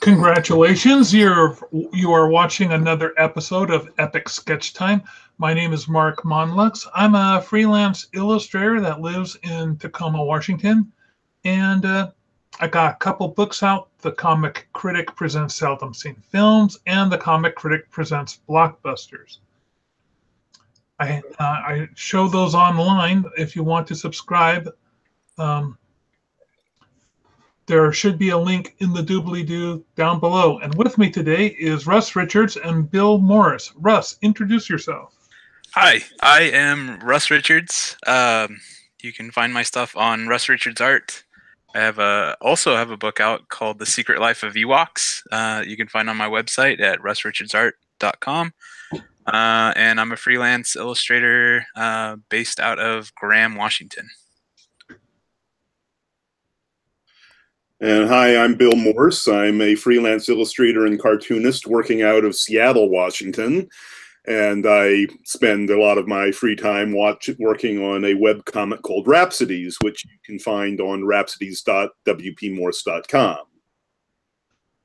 Congratulations, you are watching another episode of Epic Sketch Time. My name is Mark Monlux. I'm a freelance illustrator that lives in Tacoma, Washington, and I got a couple books out. The Comic Critic presents Seldom Seen Films, and the Comic Critic presents Blockbusters. I show those online if you want to subscribe. Um, There should be a link in the doobly-doo down below. And with me today is Russ Richards and Bill Morris. Russ, introduce yourself. Hi, I am Russ Richards. You can find my stuff on Russ Richards Art. I also have a book out called The Secret Life of Ewoks. You can find on my website at russrichardsart.com. And I'm a freelance illustrator based out of Graham, Washington. And hi, I'm Bill Morse. I'm a freelance illustrator and cartoonist working out of Seattle, Washington. And I spend a lot of my free time working on a webcomic called Rhapsodies, which you can find on rhapsodies.wpmorse.com.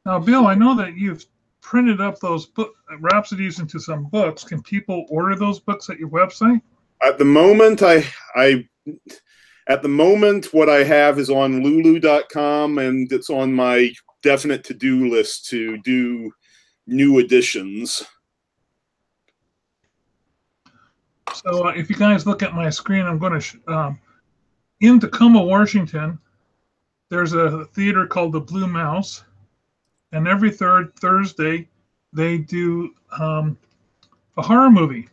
Now, Bill, I know that you've printed up those Rhapsodies into some books. Can people order those books at your website? At the moment, what I have is on lulu.com, and it's on my definite to-do list to do new editions. So if you guys look at my screen, I'm going to, in Tacoma, Washington, there's a theater called the Blue Mouse, and every third Thursday, they do a horror movie.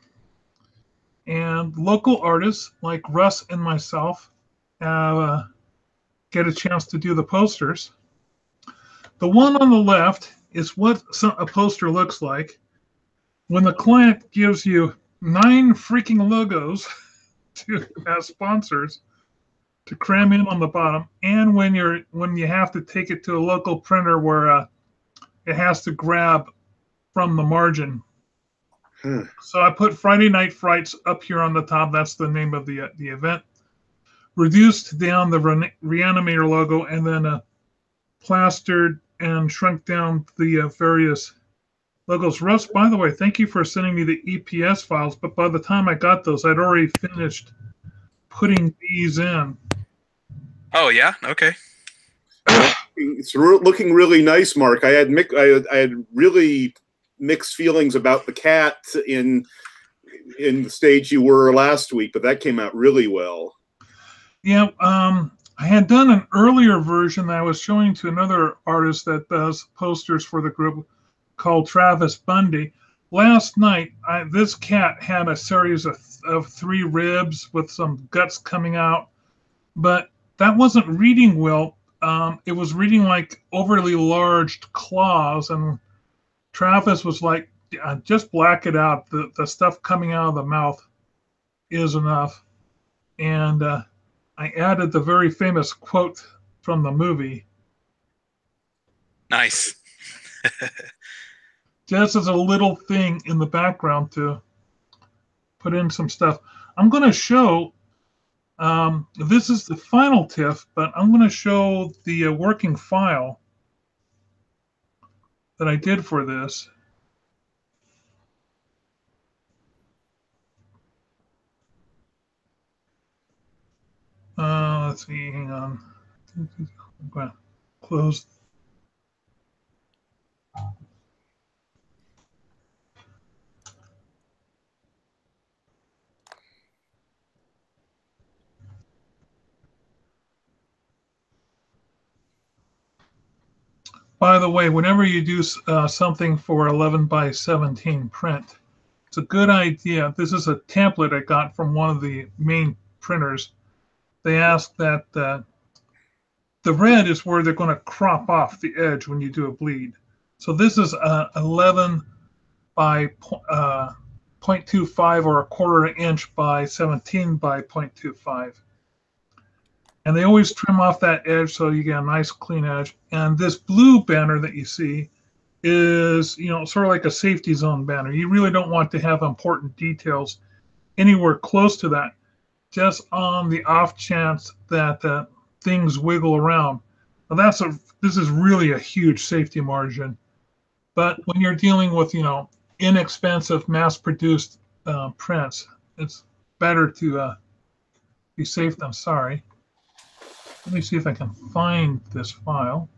And local artists like Russ and myself get a chance to do the posters. The one on the left is what a poster looks like when the client gives you 9 freaking logos as sponsors to cram in on the bottom, and when you have to take it to a local printer where it has to grab from the margin. So I put Friday Night Frights up here on the top. That's the name of the event. Reduced down the Reanimator logo, and then plastered and shrunk down the various logos. Russ, by the way, thank you for sending me the EPS files, but by the time I got those, I'd already finished putting these in. Oh, yeah? Okay. It's looking really nice, Mark. I had really mixed feelings about the cat in the stage you were last week, but that came out really well. Yeah, I had done an earlier version that I was showing to another artist that does posters for the group called Travis Bundy. Last night, this cat had a series of 3 ribs with some guts coming out, but that wasn't reading well. It was reading like overly large claws, and Travis was like, just black it out. The stuff coming out of the mouth is enough. And I added the very famous quote from the movie. Nice. Just as a little thing in the background to put in some stuff. I'm going to show, this is the final TIFF, but I'm going to show the working file that I did for this. Let's see, hang on. I'm going to close. By the way, whenever you do something for 11 by 17 print, it's a good idea. This is a template I got from one of the main printers. They ask that the red is where they're going to crop off the edge when you do a bleed. So this is 11 by 0.25 or 1/4 inch by 17 by 0.25. And they always trim off that edge so you get a nice clean edge. And this blue banner that you see is, sort of like a safety zone banner. You really don't want to have important details anywhere close to that, just on the off chance that things wiggle around. Well, this is really a huge safety margin. But when you're dealing with, inexpensive mass-produced prints, it's better to be safe than sorry. Let me see if I can find this file.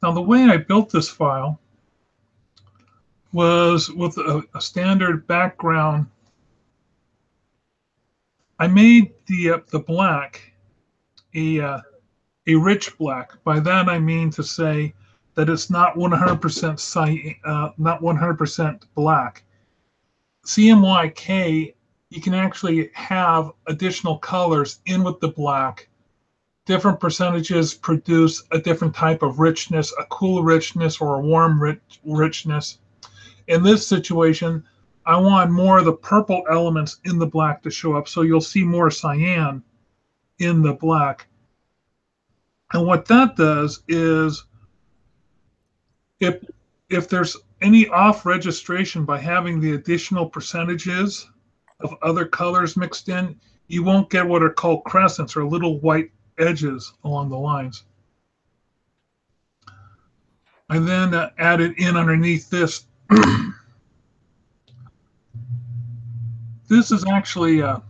Now, the way I built this file was with a standard background. I made the black a rich black. By that I mean to say that it's not 100% not 100% black. CMYK, you can actually have additional colors in with the black. Different percentages produce a different type of richness, a cool richness or a warm richness. In this situation, I want more of the purple elements in the black to show up, so you'll see more cyan in the black. And what that does is, if there's any off registration by having the additional percentages of other colors mixed in, you won't get what are called crescents, or little white edges along the lines. I then added in underneath this. This is actually, I'm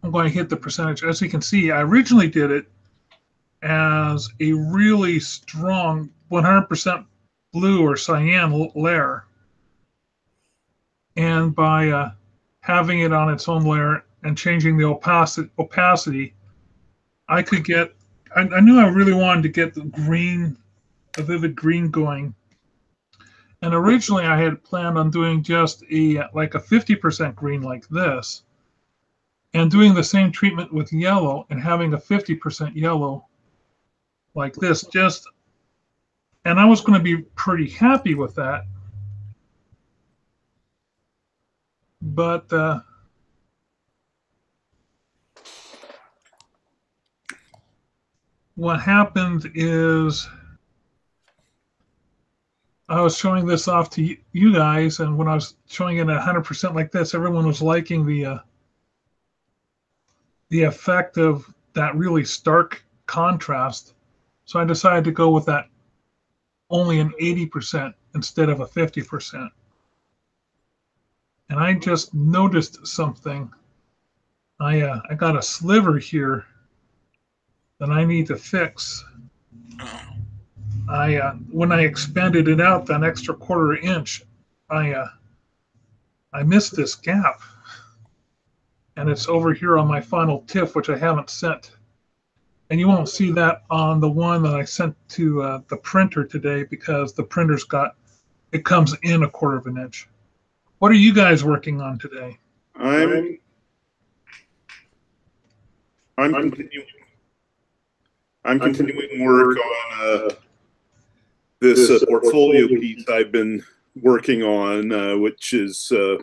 going to hit the percentage. As you can see, I originally did it as a really strong 100% blue or cyan layer. And by having it on its own layer and changing the opacity, I could get, I knew I really wanted to get the green, a vivid green going. And originally I had planned on doing just like a 50% green like this, and doing the same treatment with yellow and having a 50% yellow like this, and I was going to be pretty happy with that. But what happened is I was showing this off to you guys, and when I was showing it at 100% like this, everyone was liking the effect of that really stark contrast. So I decided to go with that only an 80% instead of a 50%. And I just noticed something. I got a sliver here that I need to fix. When I expanded it out that extra quarter inch, I missed this gap, and it's over here on my final TIFF, which I haven't sent. And you won't see that on the one that I sent to the printer today, because the printer's it comes in a quarter of an inch. What are you guys working on today? I'm continuing work on this portfolio piece I've been working on, which is the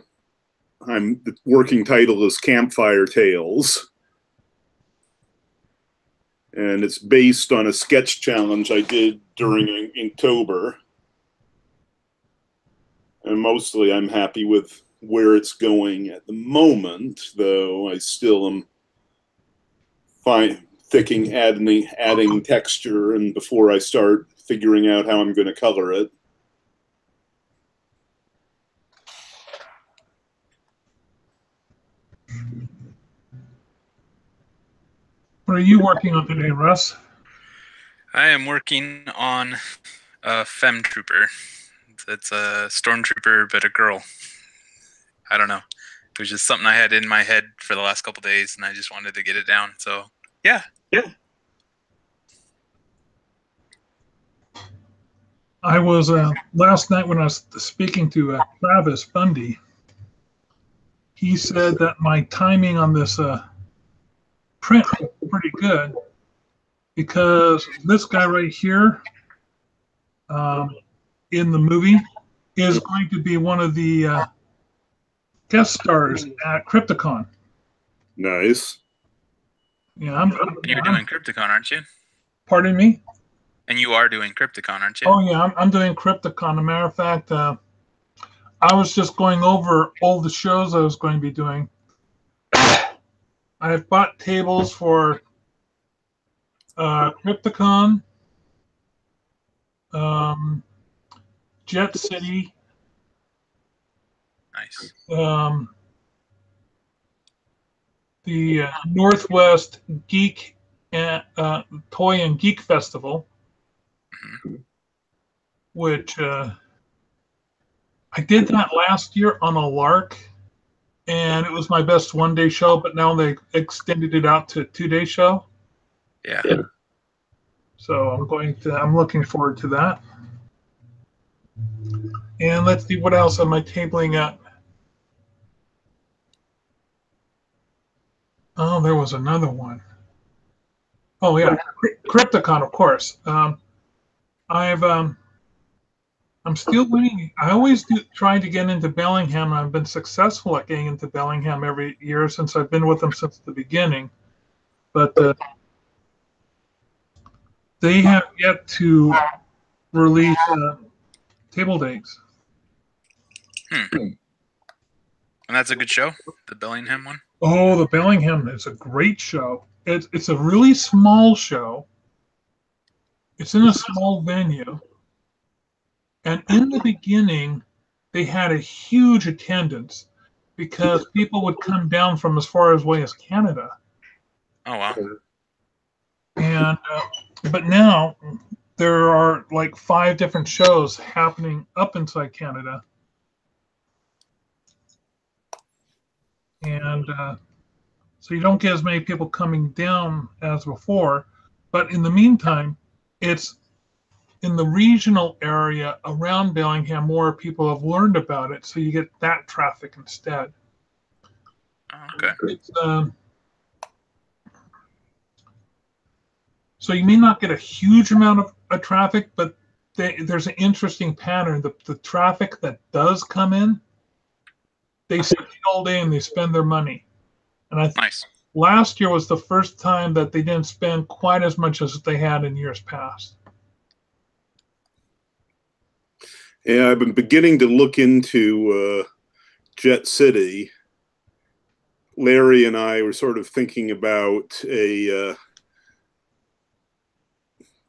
working title is Campfire Tales, and it's based on a sketch challenge I did during Inktober. And mostly I'm happy with where it's going at the moment, though I still am adding texture, and before I start figuring out how I'm going to color it. What are you working on today, Russ? I am working on a Fem Trooper. It's a stormtrooper, but a girl. I don't know. It was just something I had in my head for the last couple days, and I just wanted to get it down. So, yeah. I was last night when I was speaking to Travis Bundy. He said that my timing on this print was pretty good, because this guy right here in the movie is going to be one of the guest stars at Crypticon. Nice. Yeah, You're doing Crypticon, aren't you? Pardon me? And you are doing Crypticon, aren't you? Oh yeah, I'm doing Crypticon. As a matter of fact, I was just going over all the shows I was going to be doing. I've bought tables for Crypticon, Jet City, Nice. The Northwest Geek Toy and Geek Festival, which I did that last year on a lark, and it was my best one-day show, but now they extended it out to a two-day show. Yeah. So I'm looking forward to that. And let's see, what else am I tabling at? Oh, there was another one. Oh yeah, Crypticon, of course. I'm still waiting. I always try to get into Bellingham. I've been successful at getting into Bellingham every year since I've been with them since the beginning. But they have yet to release table dates. And that's a good show, the Bellingham one? Oh, the Bellingham is a great show. It's a really small show. It's in a small venue. And in the beginning, they had a huge attendance because people would come down from as far away as Canada. Oh, wow. And but now there are like 5 different shows happening up inside Canada. And so you don't get as many people coming down as before. But in the meantime, it's in the regional area around Bellingham, more people have learned about it. So you get that traffic instead. Oh, okay. So you may not get a huge amount of traffic, but there's an interesting pattern. The traffic that does come in, they stay all day and they spend their money. And Nice. Last year was the first time that they didn't spend quite as much as they had in years past. Yeah, I've been beginning to look into Jet City. Larry and I were sort of thinking about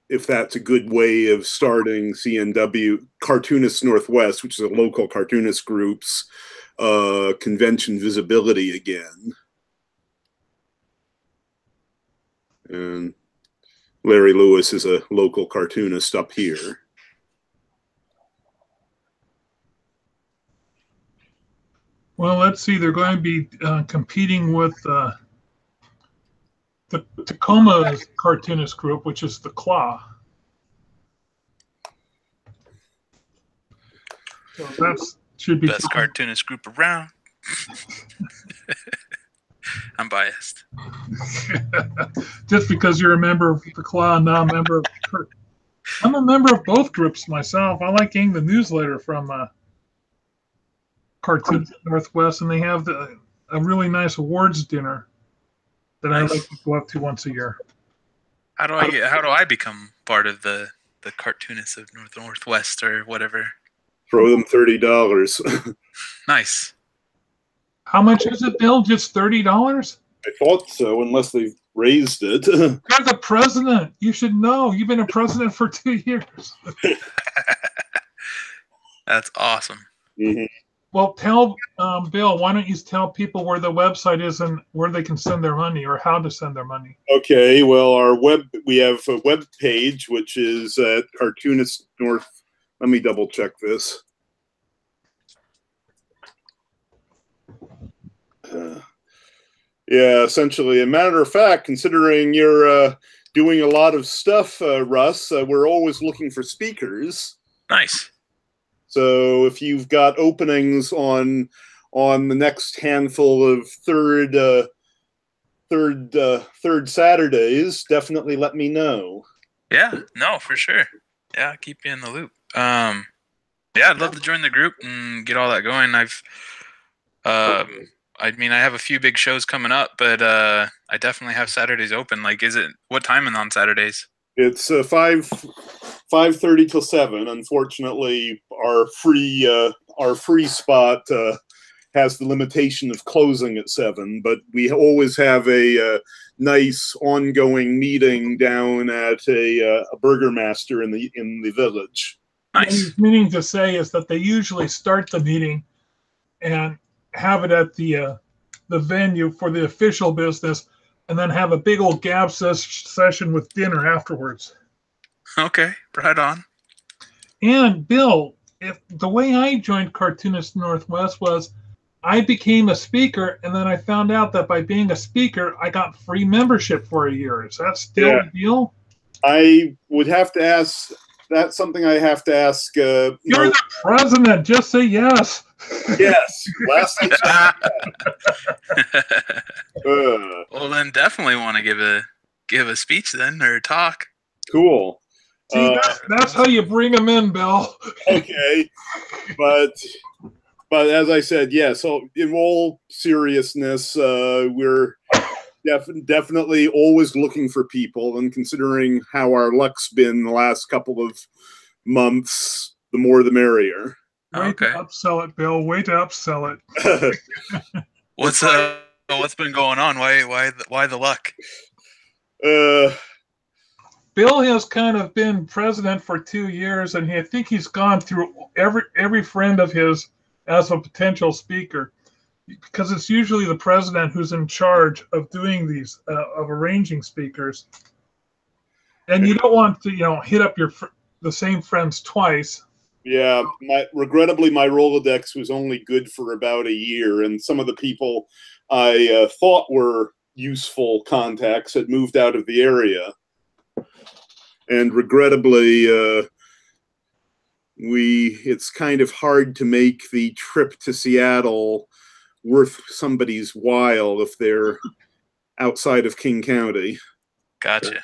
if that's a good way of starting CNW, Cartoonists Northwest, which is a local cartoonist group's convention visibility again. And Larry Lewis is a local cartoonist up here. Well, let's see. They're going to be competing with the Tacoma cartoonist group, which is the Claw. So that should be best cartoonist group around. I'm biased. Just because you're a member of the Claw and not a member of I'm a member of both groups myself. I like getting the newsletter from Cartoon Northwest, and they have a really nice awards dinner that I like to go up to once a year. How do I become part of the Cartoonists of Northwest or whatever? Throw them $30. Nice. How much is it, Bill? Just $30? I thought so, unless they've raised it. You're the president. You should know. You've been a president for 2 years. That's awesome. Mm-hmm. Well, tell Bill, why don't you tell people where the website is and where they can send their money or how to send their money? Okay, well, we have a web page, which is at Cartoonist North. Let me double check this. Yeah, essentially, a matter of fact, considering you're doing a lot of stuff, Russ, we're always looking for speakers. Nice. So if you've got openings on the next handful of third Saturdays, definitely let me know. Yeah, no, for sure. Yeah, I'll keep you in the loop. Yeah, I'd love to join the group and get all that going. I mean, I have a few big shows coming up, but I definitely have Saturdays open. Like, what time on Saturdays? It's 5:30 till 7. Unfortunately, our free spot has the limitation of closing at 7, but we always have a nice ongoing meeting down at a Burgermaster in the village. Nice. Meaning to say is that they usually start the meeting and have it at the venue for the official business, and then have a big old gab session with dinner afterwards. Okay, right on. And Bill, if the way I joined Cartoonist Northwest was I became a speaker, and then I found out that by being a speaker, I got free membership for a year. Is that still the deal? I would have to ask. That's something I have to ask. You're the president. Just say yes. Yes. Last I well, then definitely want to give a speech then, or talk. Cool. See, that's how you bring them in, Bill. Okay, but as I said, yeah. So in all seriousness, we're definitely always looking for people, and considering how our luck's been the last couple of months, the more the merrier. Way to upsell it, Bill. Way to upsell it. What's been going on? Why the luck? Bill has kind of been president for 2 years, and I think he's gone through every friend of his as a potential speaker, because it's usually the president who's in charge of doing these, of arranging speakers. And you don't want to, hit up the same friends twice. Yeah, regrettably, my Rolodex was only good for about a year, and some of the people I thought were useful contacts had moved out of the area. And regrettably, it's kind of hard to make the trip to Seattle worth somebody's while if they're outside of King County. Gotcha.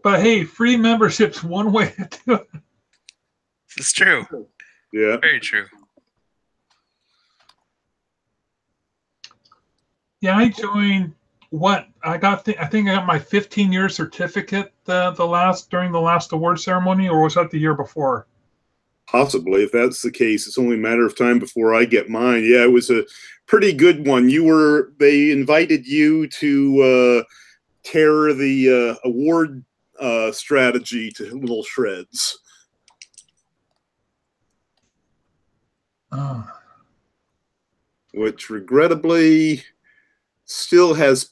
But hey, free membership's one way to do it. It's true. Yeah. Very true. Yeah, I joined. I think I got my 15-year certificate during the last award ceremony, or was that the year before? Possibly. If that's the case, it's only a matter of time before I get mine. Yeah, it was a pretty good one. They invited you to tear the award strategy to little shreds. Which regrettably still has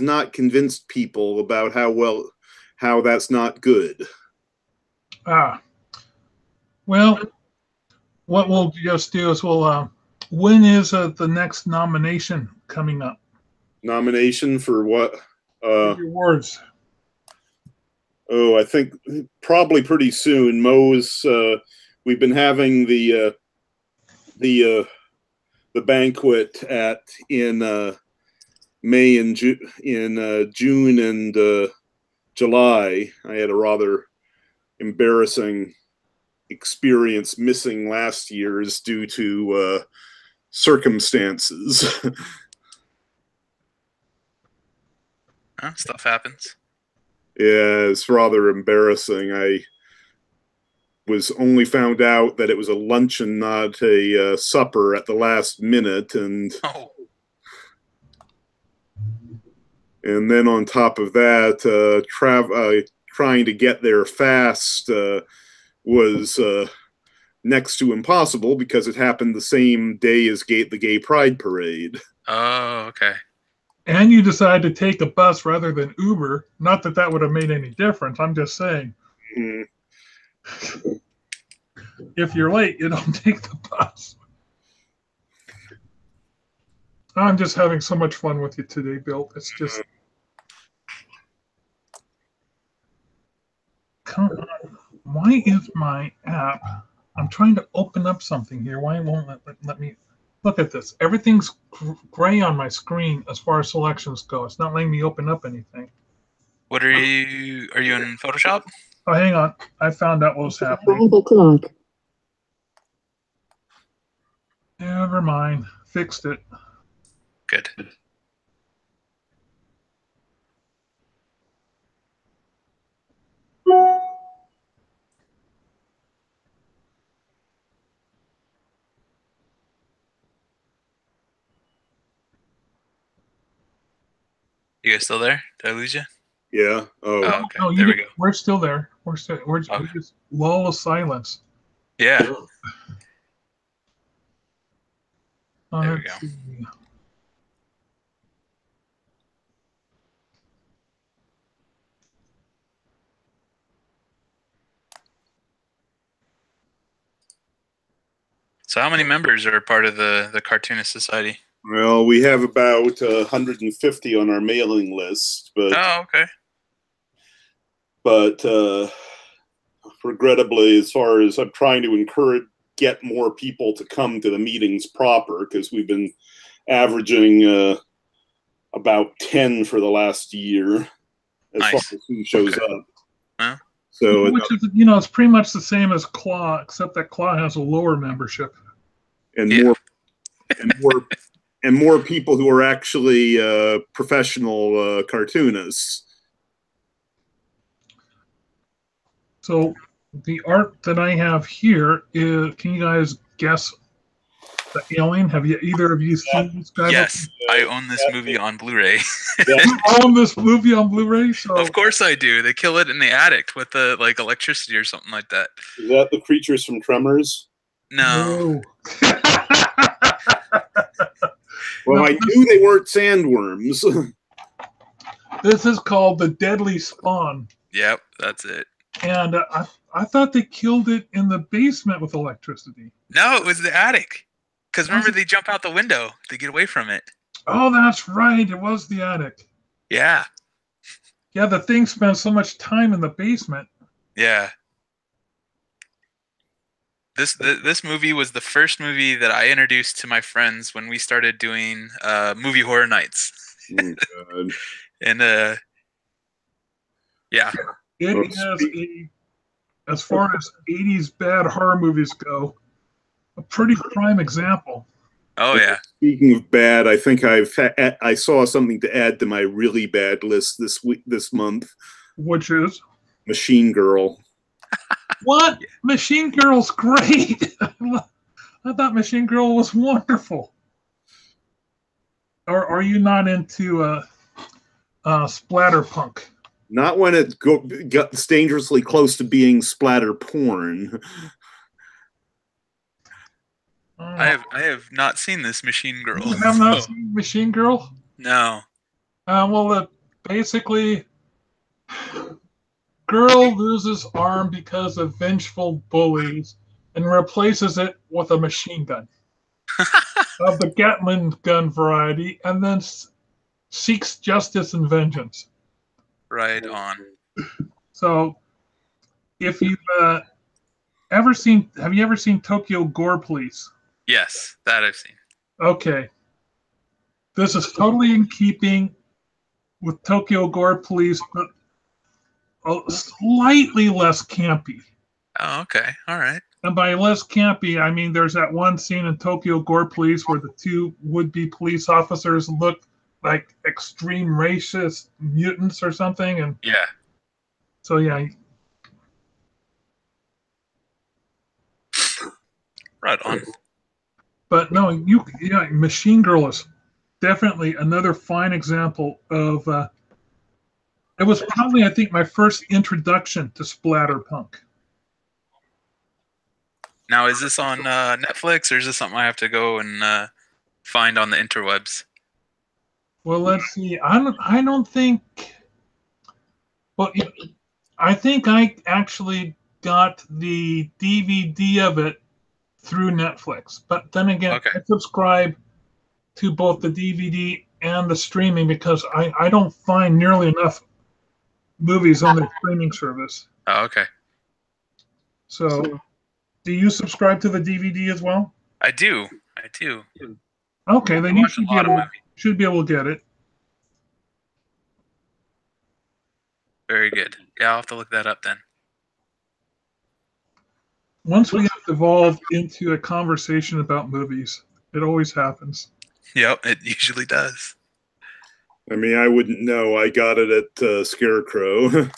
not convinced people about how that's not good. Well, what we'll just do is when is the next nomination coming up? Nomination for what? The awards. Oh, I think probably pretty soon. Mo's. We've been having the banquet in May and June and July. I had a rather embarrassing experience missing last year's due to circumstances. Stuff happens. Yeah, it's rather embarrassing. I was only found out that it was a luncheon, not a supper, at the last minute, and then on top of that, trying to get there fast was next to impossible because it happened the same day as the Gay Pride Parade. Oh, okay. And you decided to take a bus rather than Uber. Not that that would have made any difference. I'm just saying. Mm. If you're late, you don't take the bus. I'm just having so much fun with you today, Bill. It's just... Come on. Why is my app... I'm trying to open up something here. Why won't it let me... Look at this. Everything's gray on my screen as far as selections go. It's not letting me open up anything. What are you in Photoshop? Oh, hang on. I found out what was happening. Never mind. Fixed it. Good. You guys still there? Did I lose you? Yeah. Oh, Oh, okay. No, There we go. we're still there. We're Okay. just lull of silence. Yeah. There we Let's go. see. So how many members are part of the Cartoonist Society? well, we have about 150 on our mailing list, Oh, okay. but regrettably, as far as I'm trying to get more people to come to the meetings proper, because we've been averaging about 10 for the last year as Nice. far as who shows Okay. up. Huh? So Which is, it's pretty much the same as Claw, except that Claw has a lower membership. and Yeah. more people who are actually professional cartoonists. So the art that I have here is, can you guys guess the Alien? Have you either of you seen this guy? Yes, I own this movie on Blu-ray. You own this movie on Blu-ray? So Of course I do. They kill it in the attic with the electricity or something like that. Is that the creatures from Tremors? No. Well, No, I knew they weren't sandworms. This is called The Deadly Spawn. Yep, that's it. And I thought they killed it in the basement with electricity. No, it was the attic. Because remember, they jump out the window to get away from it. Oh, that's right. It was the attic. Yeah. Yeah, the thing spent so much time in the basement. Yeah. This movie was the first movie that I introduced to my friends when we started doing movie horror nights. Oh, God. And yeah. It is as far as 80s bad horror movies go, a pretty prime example. Oh yeah. Speaking of bad, I think I saw something to add to my really bad list this month. Which is Machine Girl. what? Machine Girl's great. I thought Machine Girl was wonderful. Or are you not into splatterpunk? Not when it gets dangerously close to being splatter porn. I have not seen this Machine Girl. You have not seen Machine Girl? No. Well, basically, girl loses arm because of vengeful bullies and replaces it with a machine gun of the Gatling gun variety, and then seeks justice and vengeance. Right on. So, if you've have you ever seen Tokyo Gore Police? Yes, that I've seen. Okay. This is totally in keeping with Tokyo Gore Police, but slightly less campy. Oh, okay. All right. And by less campy, I mean there's that one scene in Tokyo Gore Police where the two would-be police officers look like extreme racist mutants or something, and Yeah. so yeah. Right on. But no, Machine Girl is definitely another fine example of. It was probably, I think, my first introduction to splatterpunk. Now, is this on Netflix, or is this something I have to go and find on the interwebs? Well, let's see. I don't think. Well, I think I actually got the DVD of it through Netflix. But then again, Okay. I subscribe to both the DVD and the streaming because I don't find nearly enough movies on the streaming service. Oh, okay. So, do you subscribe to the DVD as well? I do. I do. Okay, then I you watch a lot of movies. should be able to get it. Very good. Yeah, I'll have to look that up then. Once we have evolved into a conversation about movies, it always happens. Yep, it usually does. I mean, I wouldn't know. I got it at Scarecrow.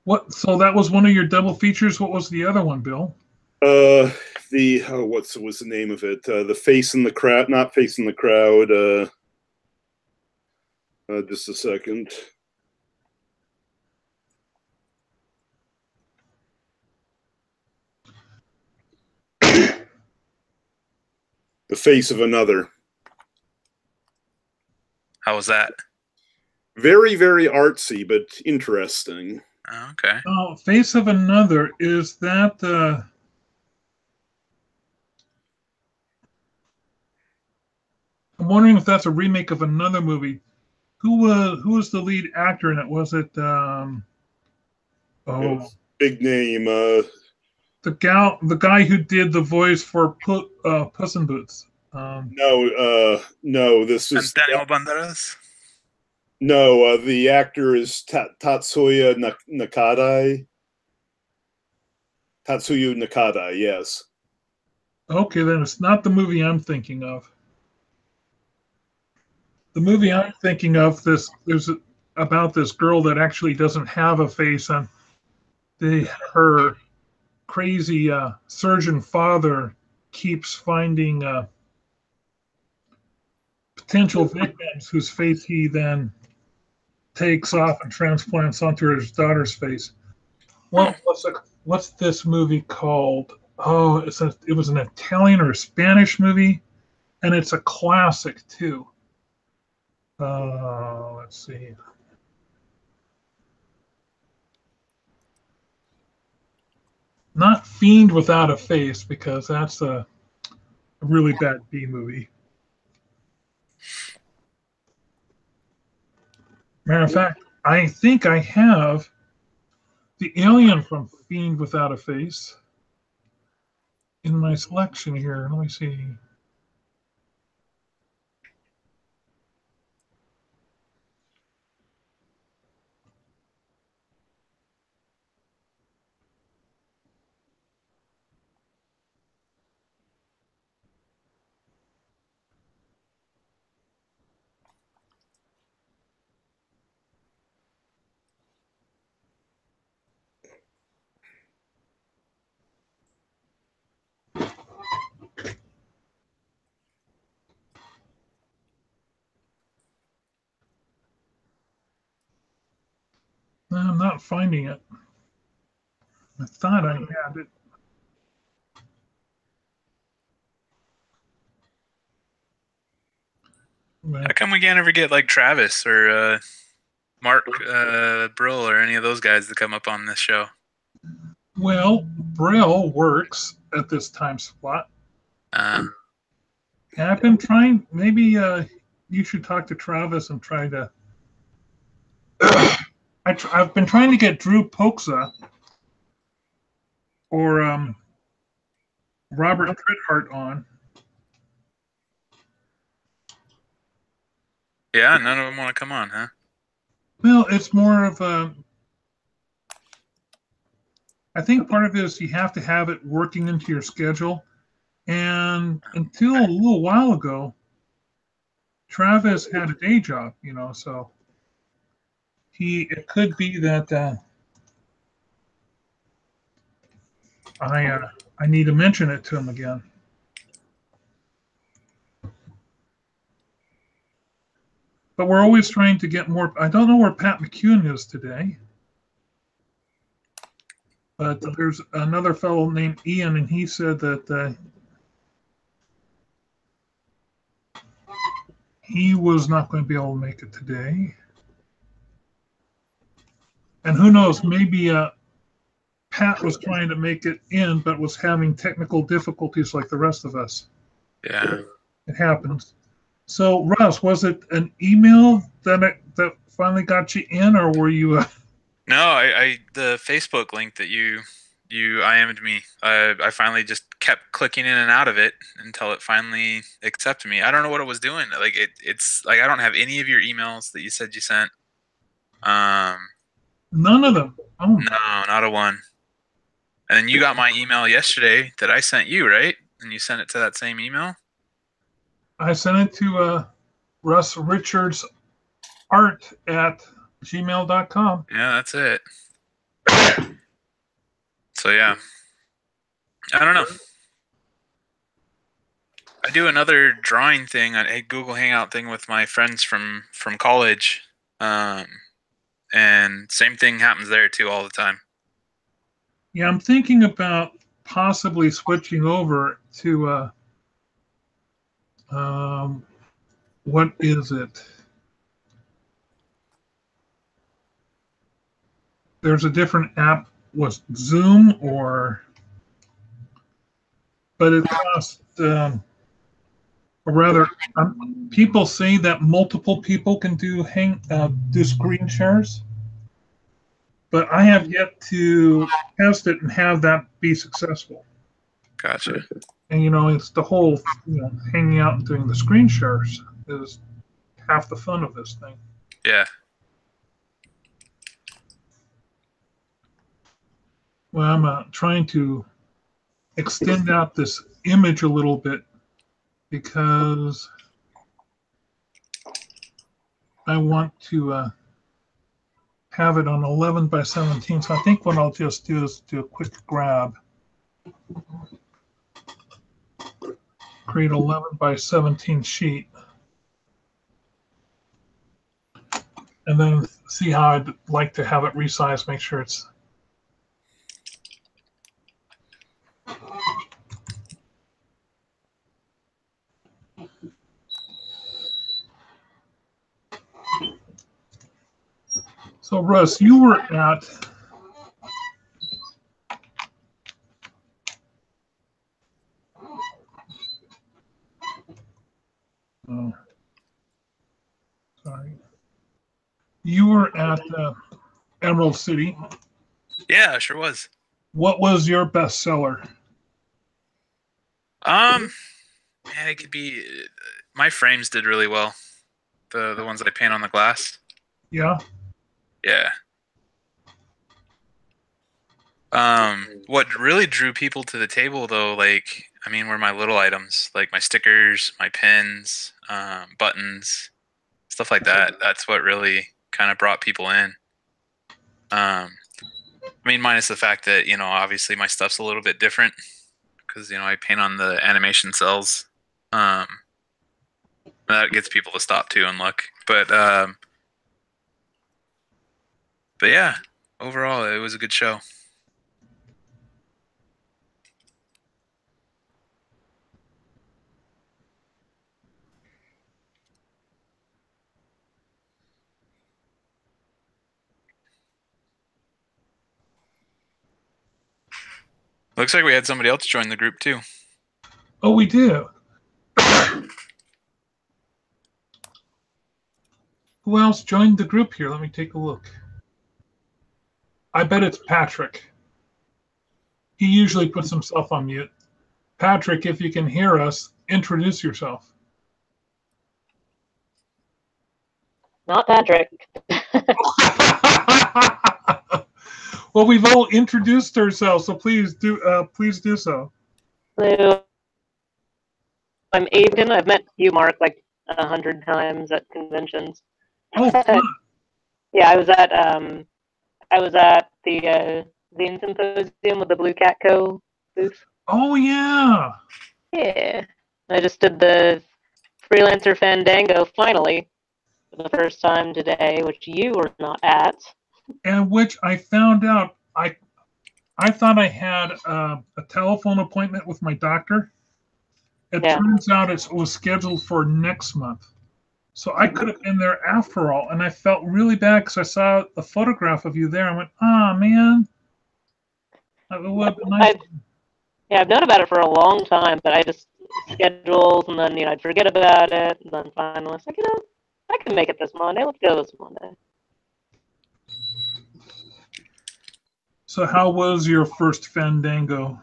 What? So that was one of your double features. What was the other one, Bill? The what was the name of it? The Face in the Crowd, not Face in the Crowd. Just a second. The Face of Another. How was that? Very, very artsy, but interesting. Oh, okay. Oh, Face of Another. Is that I'm wondering if that's a remake of another movie. Who was the lead actor in it? Was it Big name. the guy who did the voice for Puss in Boots? No. This is Antonio Banderas. No, the actor is Tatsuya Nakadai. Tatsuya Nakadai, yes. Okay, then it's not the movie I'm thinking of. The movie I'm thinking of about this girl that actually doesn't have a face, and her crazy surgeon father keeps finding potential victims whose face he then takes off and transplants onto his daughter's face. What's this movie called? Oh, it was an Italian or a Spanish movie, and it's a classic too. Let's see. Not Fiend Without a Face, because that's a really bad B movie. Matter of fact, I think I have the alien from Fiend Without a Face in my selection here. Let me see. No, I'm not finding it. I thought I had it. How come we can't ever get like Travis or Mark Brill or any of those guys to come up on this show? Well, Braille works at this time slot. And I've been trying. Maybe you should talk to Travis and try to. I've been trying to get Drew Poxa or Robert Trithart on. Yeah, none of them want to come on, huh? Well, it's more of a. I think part of it is you have to have it working into your schedule. And until a little while ago, Travis had a day job, so it could be that I need to mention it to him again. But we're always trying to get more. I don't know where Pat McEwen is today. But there's another fellow named Ian, and he said that he was not going to be able to make it today. And who knows, maybe Pat was trying to make it in, but was having technical difficulties like the rest of us. Yeah. It happens. So, Russ, was it an email that finally got you in, or were you... No, I the Facebook link that you IM'd me. I finally just kept clicking in and out of it until it finally accepted me. I don't know what it was doing. Like it's like I don't have any of your emails that you said you sent. None of them. Oh, No, not a one. And then you got my email yesterday that I sent you, right? And you sent it to that same email? I sent it to Russ Richards Art at gmail.com. Yeah, that's it. So yeah, I don't know. I do another drawing thing, a Google Hangout thing with my friends from college, and same thing happens there too all the time. Yeah, I'm thinking about possibly switching over to what is it? There's a different app. Was Zoom but it costs. Or rather, people say that multiple people can do screen shares, but I have yet to test it and have that be successful. Gotcha. And it's the whole hanging out and doing the screen shares is half the fun of this thing. Yeah. Well, I'm trying to extend out this image a little bit because I want to have it on 11 by 17. So I think what I'll just do is do a quick grab. Create 11 by 17 sheet. And then see how I'd like to have it resized, make sure it's So Russ, you were at sorry. You were at Emerald City. Yeah, sure was. What was your bestseller? Man, it could be. My frames did really well. The ones that I paint on the glass. Yeah. Yeah. What really drew people to the table, though, were my little items, like my stickers, my pins, buttons, stuff like that. That's what really kind of brought people in. Minus the fact that, obviously my stuff's a little bit different because, I paint on the animation cells. That gets people to stop too and look. But yeah, overall, it was a good show. Looks like we had somebody else join the group too. Oh, we do. Who else joined the group here? Let me take a look. I bet it's Patrick. He usually puts himself on mute. Patrick, if you can hear us, introduce yourself. Not Patrick. Well, we've all introduced ourselves, so please do so. So, I'm Aiden. I've met you, Mark, like 100 times at conventions. Oh, fun. Yeah, I was at the Zine Symposium with the Blue Cat Co. booth. Oh yeah. Yeah, I just did the Freelancer Fandango finally for the first time today, which you were not at. And which I found out, I thought I had a telephone appointment with my doctor. It turns out it was scheduled for next month. So I could have been there after all. And I felt really bad because I saw the photograph of you there. I went, man. That would have been nice. I've known about it for a long time, but I just scheduled and then, I'd forget about it. And then finally, it's like, I can make it this Monday. Let's go this Monday. So how was your first Fandango?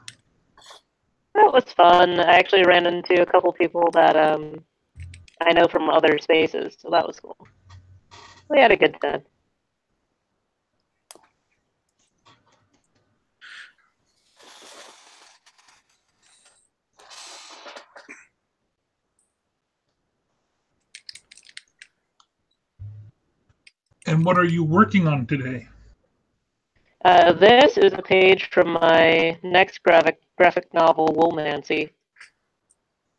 It was fun. I actually ran into a couple people that I know from other spaces, so that was cool. We had a good time. And what are you working on today? This is a page from my next graphic novel, Woolmancy.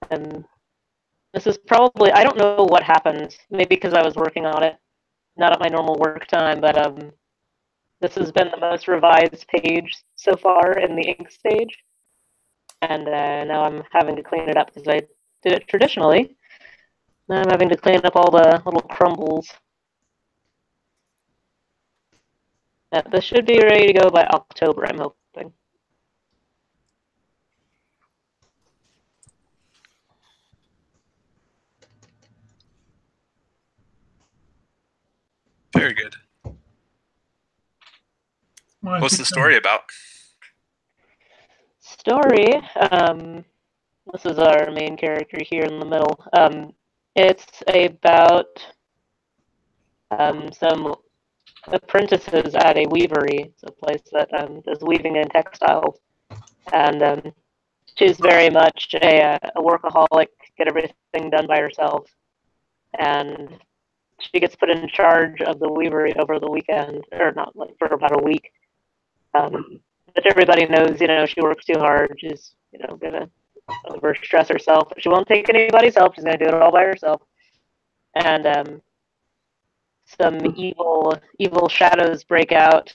And this is probably, I don't know what happened, maybe because I was working on it, not at my normal work time, but this has been the most revised page so far in the ink stage. And now I'm having to clean it up because I did it traditionally. Now I'm having to clean up all the little crumbles. This should be ready to go by October, I'm hoping. Very good. Well, What's the story about? Story, this is our main character here in the middle. It's about some apprentices at a weavery. It's a place that does weaving and textiles. And she's very much a workaholic, get everything done by herself. And she gets put in charge of the weavery over the weekend, or not, like for about a week. But everybody knows, she works too hard. She's, gonna overstress herself. She won't take anybody's help. She's gonna do it all by herself. And some evil shadows break out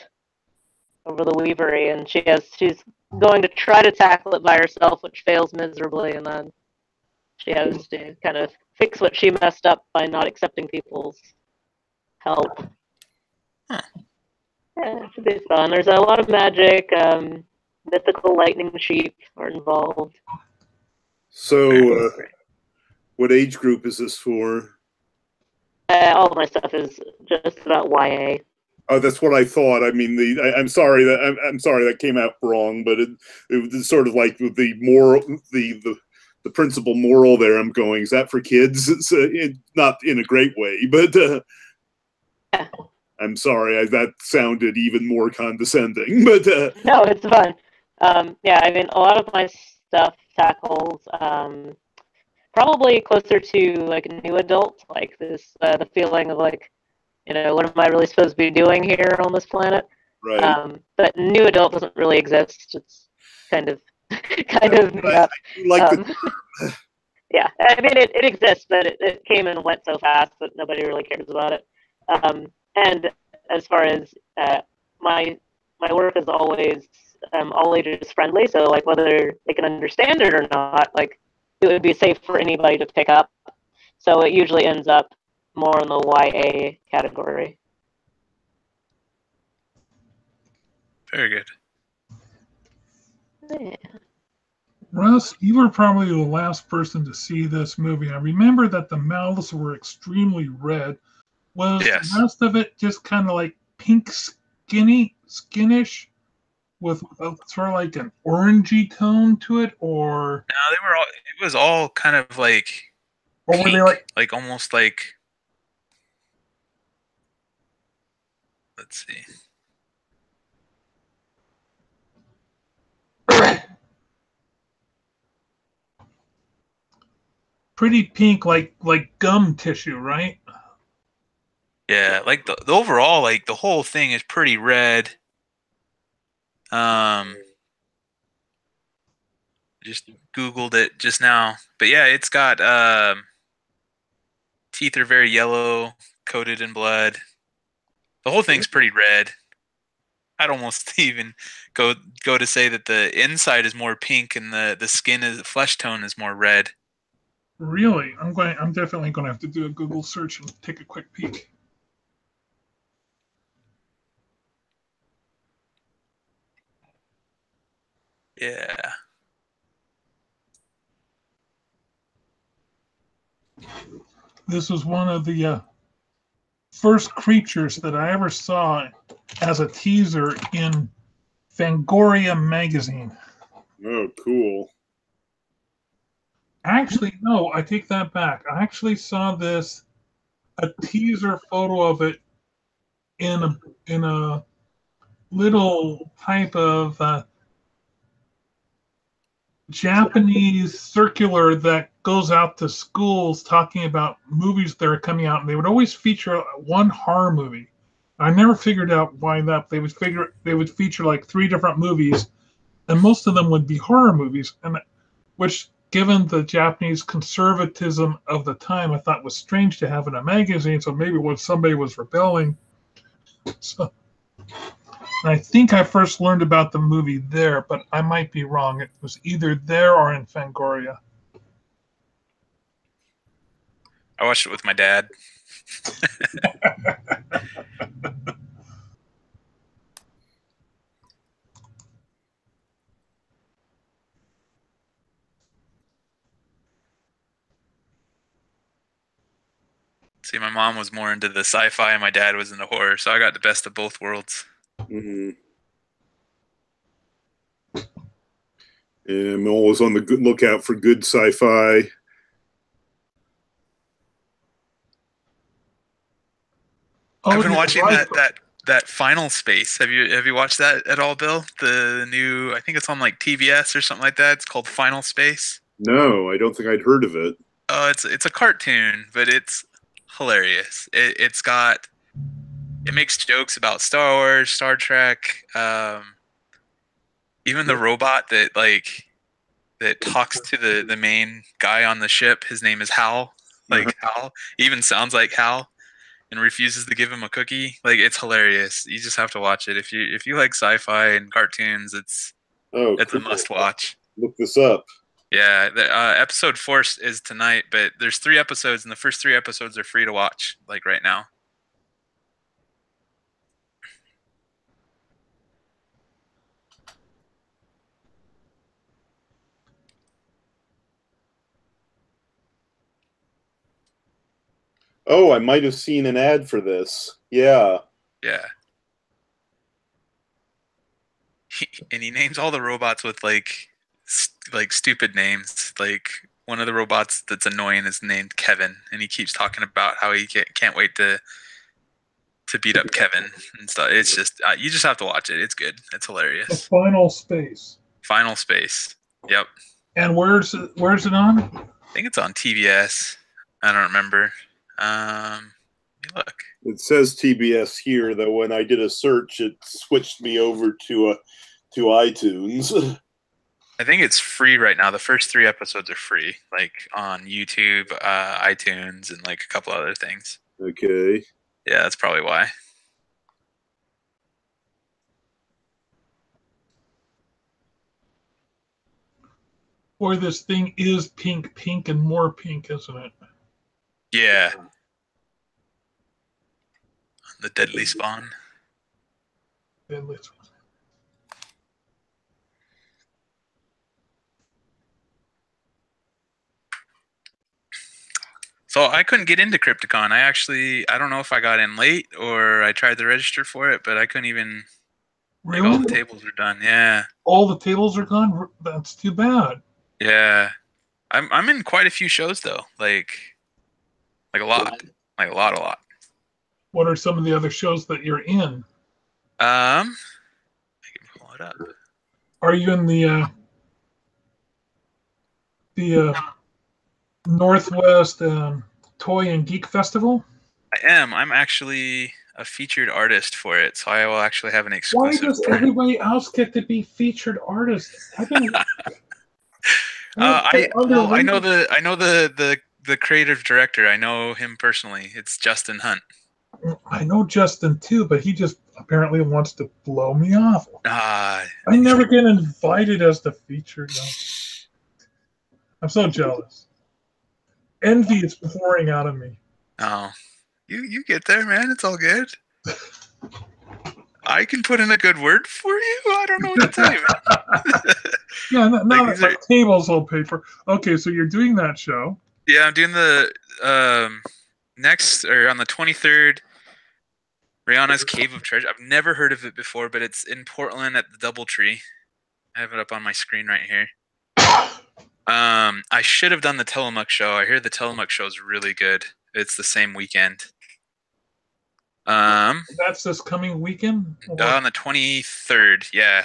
over the weavery, and she's going to try to tackle it by herself, which fails miserably, and then she has to kind of fix what she messed up by not accepting people's help. Huh. Yeah, it should be fun. There's a lot of magic. Mythical lightning sheep are involved. So, what age group is this for? All of my stuff is just about YA. Oh, that's what I thought. I mean, I'm sorry that came out wrong, but it was sort of like the moral, the principal moral there. I'm going, is that for kids? It's not in a great way, but Yeah. I'm sorry, that sounded even more condescending. But No, it's fun. Yeah, I mean, a lot of my stuff tackles probably closer to like new adult, like this, the feeling of like, what am I really supposed to be doing here on this planet? right. But new adult doesn't really exist. It's kind of I like the yeah, I mean, it exists, but it came and went so fast that nobody really cares about it. And as far as my work is always all ages friendly, so like whether they can understand it or not, like it would be safe for anybody to pick up. So it usually ends up more in the YA category. Very good. Yeah. Russ, you were probably the last person to see this movie. I remember that the mouths were extremely red. Was Yes. the rest of it just kind of like pink skinish with sort of like an orangey tone to it, or No, they were all. It was all kind of like. or were they pink, like almost like? Let's see. pretty pink, like gum tissue, right? Yeah, like the overall, like the whole thing is pretty red. Just Googled it just now, but yeah, it's got teeth are very yellow, coated in blood. The whole thing's pretty red. I'd almost even go to say that the inside is more pink and the skin is flesh tone is more red. Really? I'm definitely going to have to do a Google search and take a quick peek. Yeah. This was one of the first creatures that I ever saw as a teaser in Fangoria magazine. Oh, cool. Actually, no, I take that back. I actually saw a teaser photo of it in a little type of Japanese circular that goes out to schools talking about movies that are coming out, and they would always feature one horror movie. I never figured out why that they would feature like 3 different movies, and most of them would be horror movies, and which, given the Japanese conservatism of the time, I thought was strange to have in a magazine. So maybe when somebody was rebelling. So I think I first learned about the movie there, but I might be wrong. It was either there or in Fangoria. I watched it with my dad. See, my mom was more into the sci-fi and my dad was into horror, so I got the best of both worlds. Mm-hmm. And I'm always on the good lookout for good sci-fi. I've been watching that Final Space. Have you watched that at all, Bill? The new, I think it's on like TBS or something like that. It's called Final Space. No, I don't think I'd heard of it. Oh, it's a cartoon, but it's hilarious. It makes jokes about Star Wars, Star Trek, even the robot that talks to the main guy on the ship. His name is Hal. Hal. He even sounds like Hal, and refuses to give him a cookie. Like, it's hilarious. You just have to watch it if you like sci-fi and cartoons. It's cool. A must watch. Look this up. Yeah, the episode 4 is tonight, but there's 3 episodes, and the first 3 episodes are free to watch, like right now. Oh, I might have seen an ad for this. Yeah. Yeah. And he names all the robots with like stupid names. Like, one of the robots that's annoying is named Kevin, and he keeps talking about how he can't wait to beat up Kevin and stuff. It's just you just have to watch it. It's good. It's hilarious. The Final Space. Final Space. Yep. And where's it on? I think it's on TBS. I don't remember. Let me look. It says TBS here, though. When I did a search, it switched me over to iTunes. I think it's free right now. The first 3 episodes are free, like on YouTube, iTunes, and like a couple other things. Okay. Yeah, that's probably why. Boy, this thing is pink, and more pink, isn't it? Yeah. The Deadly Spawn. Deadly Spawn. So I couldn't get into Crypticon. I don't know if I got in late or I tried to register for it, but I couldn't even. Really? Like, all the tables are done. Yeah. All the tables are gone? That's too bad. Yeah. I'm in quite a few shows though. Like a lot. Like a lot. What are some of the other shows that you're in? I can pull it up. Are you in the Northwest Toy and Geek Festival? I am. I'm actually a featured artist for it, so I will actually have an Why exclusive. does everybody else get to be featured artists? I know the creative director. I know him personally. It's Justin Hunt. I know Justin too, but he just apparently wants to blow me off. I never get invited as the featured. I'm so jealous. Envy is pouring out of me. Oh, you get there, man. It's all good. I can put in a good word for you. I don't know what to tell you, man. Yeah, now that my table's all paper. Okay, so you're doing that show. Yeah, I'm doing the next, or on the 23rd, Rihanna's Cave of Treasure. I've never heard of it before, but it's in Portland at the Doubletree. I have it up on my screen right here. I should have done the Tillamook show. I hear the Tillamook show is really good. It's the same weekend. That's this coming weekend? On the 23rd, yeah.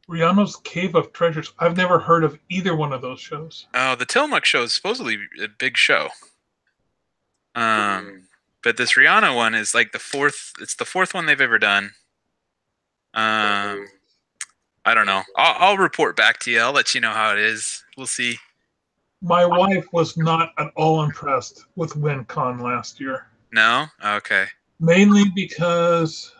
Rihanna's Cave of Treasures. I've never heard of either one of those shows. Oh, the Tillamook show is supposedly a big show. But this Rihanna one is like the fourth. It's the fourth one they've ever done. I don't know. I'll report back to you. I'll let you know how it is. We'll see. My wife was not at all impressed with WinCon last year. No? Okay. Mainly because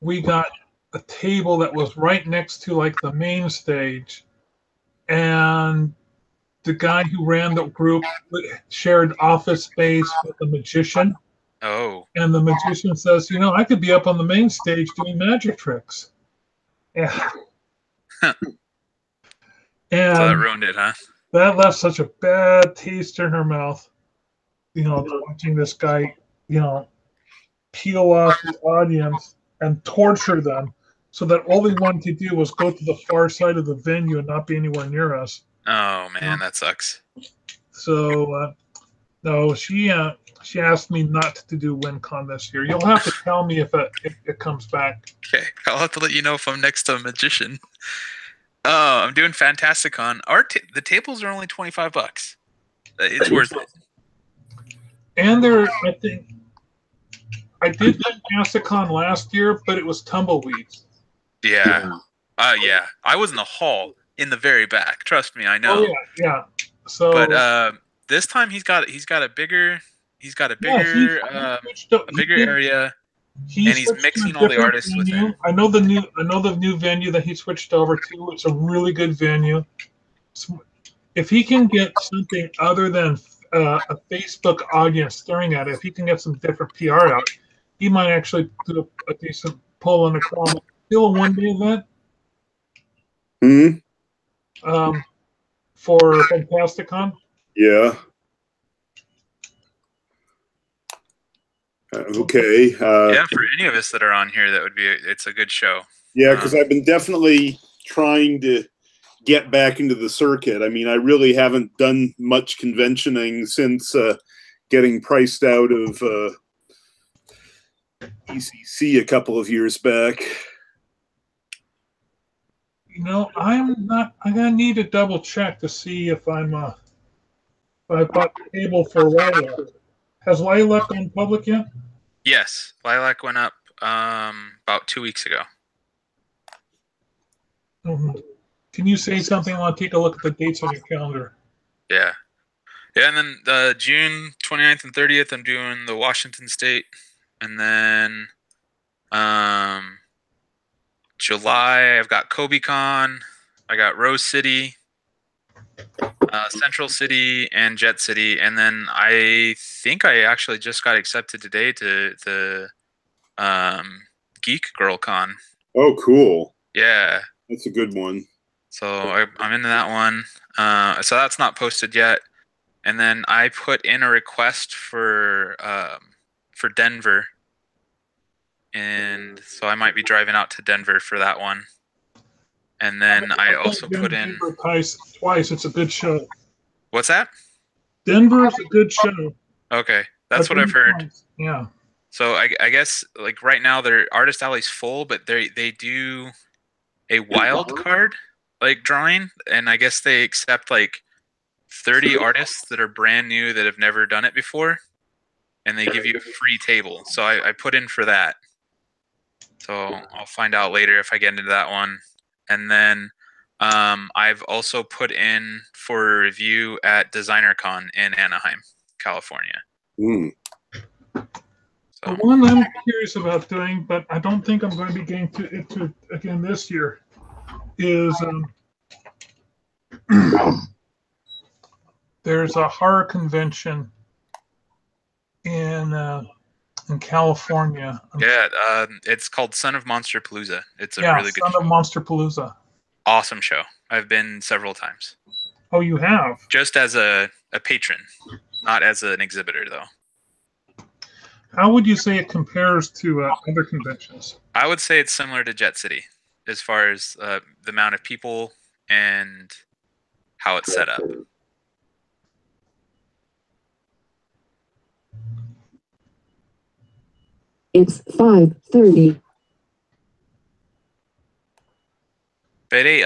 we got a table that was right next to like the main stage, and the guy who ran the group shared office space with the magician. Oh. And the magician says, I could be up on the main stage doing magic tricks. Yeah. So that ruined it, huh? That left such a bad taste in her mouth. Watching this guy, peel off the audience and torture them so that all they wanted to do was go to the far side of the venue and not be anywhere near us. Oh, man, that sucks. So, no, she asked me not to do WinCon this year. You'll have to tell me if it comes back. Okay, I'll have to let you know if I'm next to a magician. Oh, I'm doing Fantasticon. The tables are only $25. It's worth it. And I think I did Fantasticon last year, but it was tumbleweeds. Yeah. Yeah. I was in the hall in the very back. Trust me, I know. Oh yeah. So, but this time he's got a bigger area. And he's mixing all the artists with him. I know the new venue that he switched over to. It's a really good venue. If he can get something other than a Facebook audience staring at it, if he can get some different PR out, he might actually do a decent pull on the crowd. Still a one-day event. For Fantasticon. Yeah. Okay. Yeah, for any of us that are on here, it's a good show. Yeah, because I've been definitely trying to get back into the circuit. I mean, I really haven't done much conventioning since getting priced out of ECC a couple of years back. I'm gonna need to double check to see if I bought the table for Lilac. Has Lilac gone public yet? Yes, Lilac went up about 2 weeks ago. Mm-hmm. Can you say something? I'll take a look at the dates on your calendar. Yeah, and then June 29th and 30th, I'm doing the Washington State, and then July I've got KobeCon, I got Rose City, Central City, and Jet City, and then I think I actually just got accepted today to the Geek Girl Con. Oh, cool! Yeah, that's a good one. So I'm into that one. So that's not posted yet. And then I put in a request for Denver, and so I might be driving out to Denver for that one. And then I also put in Denver twice. It's a good show. What's that? Denver's a good show. Okay, that's what I've heard. Twice. Yeah. So I guess like right now their artist alley's full, but they do a wild card like drawing, and I guess they accept like 30 artists that are brand new that have never done it before, and they give you a free table. So I put in for that. So I'll find out later if I get into that one. And then I've also put in for a review at DesignerCon in Anaheim, California. Mm. The one I'm curious about doing, but I don't think I'm going to be getting to it again this year, is there's a horror convention in California. Yeah, it's called Son of Monsterpalooza. It's a really good show. Son of Monsterpalooza. Awesome show. I've been several times. Oh, you have? Just as a patron, not as an exhibitor, though. How would you say it compares to other conventions? I would say it's similar to Jet City as far as the amount of people and how it's set up. It's 5:30. But hey,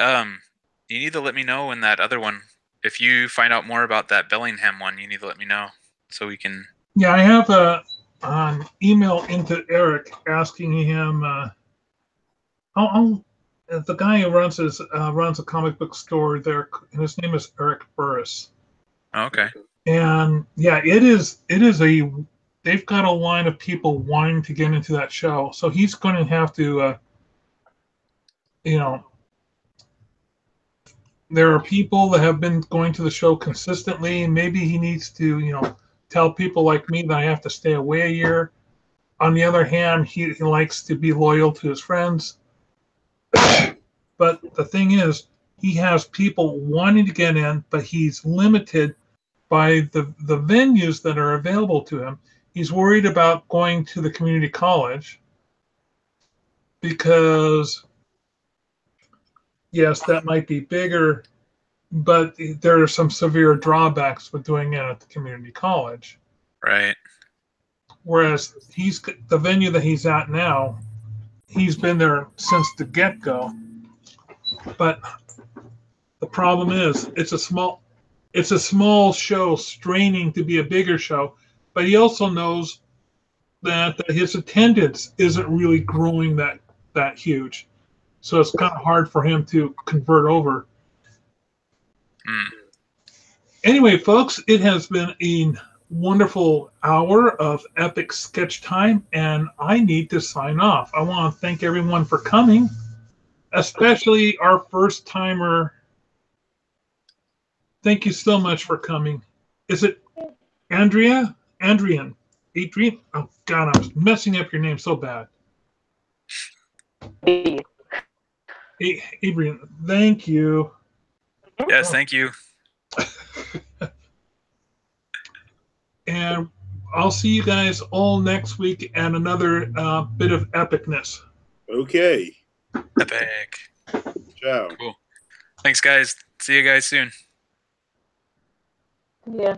you need to let me know when that other one, if you find out more about that Bellingham one, you need to let me know. so we can. Yeah, I have an email into Eric asking him. The guy who runs a comic book store there, and his name is Eric Burris. Okay. And yeah, it is a. They've got a line of people wanting to get into that show, so he's going to have to, there are people that have been going to the show consistently, and maybe he needs to, tell people like me that I have to stay away a year. On the other hand, he likes to be loyal to his friends. But the thing is, he has people wanting to get in, but he's limited by the venues that are available to him. He's worried about going to the community college because, yes, that might be bigger, but there are some severe drawbacks with doing it at the community college. Right. Whereas the venue that he's at now, he's been there since the get-go. But the problem is, it's a small show straining to be a bigger show. But he also knows that his attendance isn't really growing that huge. So it's kind of hard for him to convert over. Anyway, folks, it has been a wonderful hour of epic sketch time, and I need to sign off. I want to thank everyone for coming, especially our first timer. Thank you so much for coming. Is it Andrea? Adrian? Oh, God, I was messing up your name so bad. Adrian, thank you. Yes, thank you. And I'll see you guys all next week and another bit of epicness. Okay. Epic. Ciao. Cool. Thanks, guys. See you guys soon. Yeah.